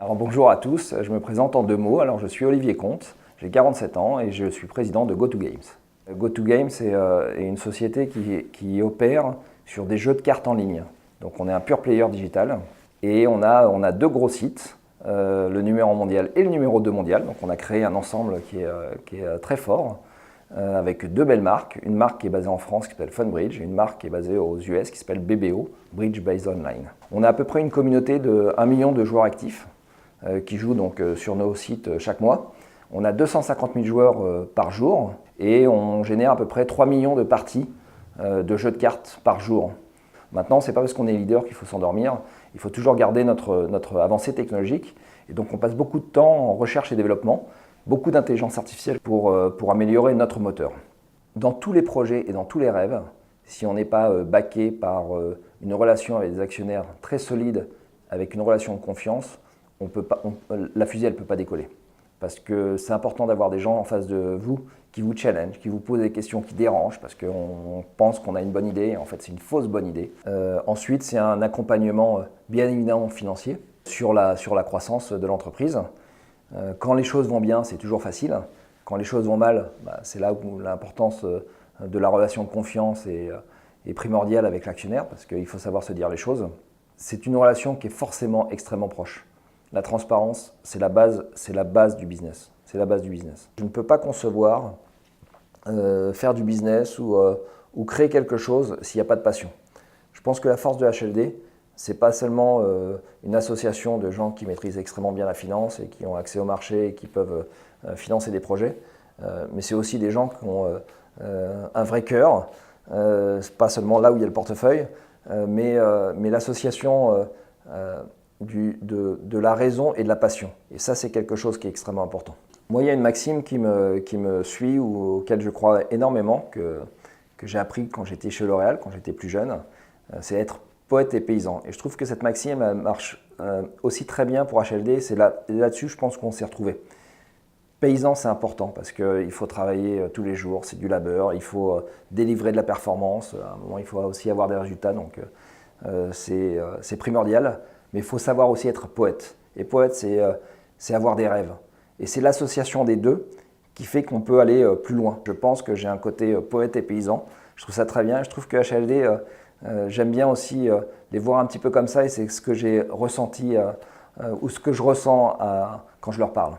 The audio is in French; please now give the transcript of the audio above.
Alors bonjour à tous, je me présente en deux mots. Alors je suis Olivier Comte, j'ai 47 ans et je suis président de GoToGames. GoToGames est une société qui opère sur des jeux de cartes en ligne. Donc on est un pure player digital et on a deux gros sites, le numéro 1 mondial et le numéro 2 mondial. Donc on a créé un ensemble qui est très fort avec deux belles marques. Une marque qui est basée en France qui s'appelle Funbridge et une marque qui est basée aux US qui s'appelle BBO, Bridge Based Online. On a à peu près une communauté de 1 million de joueurs actifs qui jouent donc sur nos sites chaque mois. On a 250 000 joueurs par jour et on génère à peu près 3 millions de parties de jeux de cartes par jour. Maintenant, ce n'est pas parce qu'on est leader qu'il faut s'endormir, il faut toujours garder notre avancée technologique et donc on passe beaucoup de temps en recherche et développement, beaucoup d'intelligence artificielle pour améliorer notre moteur. Dans tous les projets et dans tous les rêves, si on n'est pas backé par une relation avec des actionnaires très solides, avec une relation de confiance, la fusée elle ne peut pas décoller. Parce que c'est important d'avoir des gens en face de vous qui vous challenge, qui vous posent des questions qui dérangent parce qu'on pense qu'on a une bonne idée et en fait c'est une fausse bonne idée. Ensuite, c'est un accompagnement bien évidemment financier sur la croissance de l'entreprise. Quand les choses vont bien, c'est toujours facile. Quand les choses vont mal, c'est là où l'importance de la relation de confiance est primordiale avec l'actionnaire parce qu'il faut savoir se dire les choses. C'est une relation qui est forcément extrêmement proche. La transparence, c'est la base du business. C'est la base du business. Je ne peux pas concevoir faire du business ou créer quelque chose s'il n'y a pas de passion. Je pense que la force de HLD, ce n'est pas seulement une association de gens qui maîtrisent extrêmement bien la finance et qui ont accès au marché et qui peuvent financer des projets, mais c'est aussi des gens qui ont un vrai cœur, pas seulement là où il y a le portefeuille, mais l'association de la raison et de la passion. Et ça, c'est quelque chose qui est extrêmement important. Moi, il y a une maxime qui me suit ou auquel je crois énormément, que j'ai appris quand j'étais chez L'Oréal, quand j'étais plus jeune, c'est être poète et paysan. Et je trouve que cette maxime elle marche aussi très bien pour HLD. C'est là-dessus, je pense qu'on s'est retrouvés. Paysan, c'est important parce qu'il faut travailler tous les jours, c'est du labeur, il faut délivrer de la performance, à un moment, il faut aussi avoir des résultats, donc c'est primordial. Mais il faut savoir aussi être poète. Et poète, c'est avoir des rêves. Et c'est l'association des deux qui fait qu'on peut aller plus loin. Je pense que j'ai un côté poète et paysan. Je trouve ça très bien. Je trouve que HLD, j'aime bien aussi les voir un petit peu comme ça. Et c'est ce que j'ai ressenti ou ce que je ressens quand je leur parle.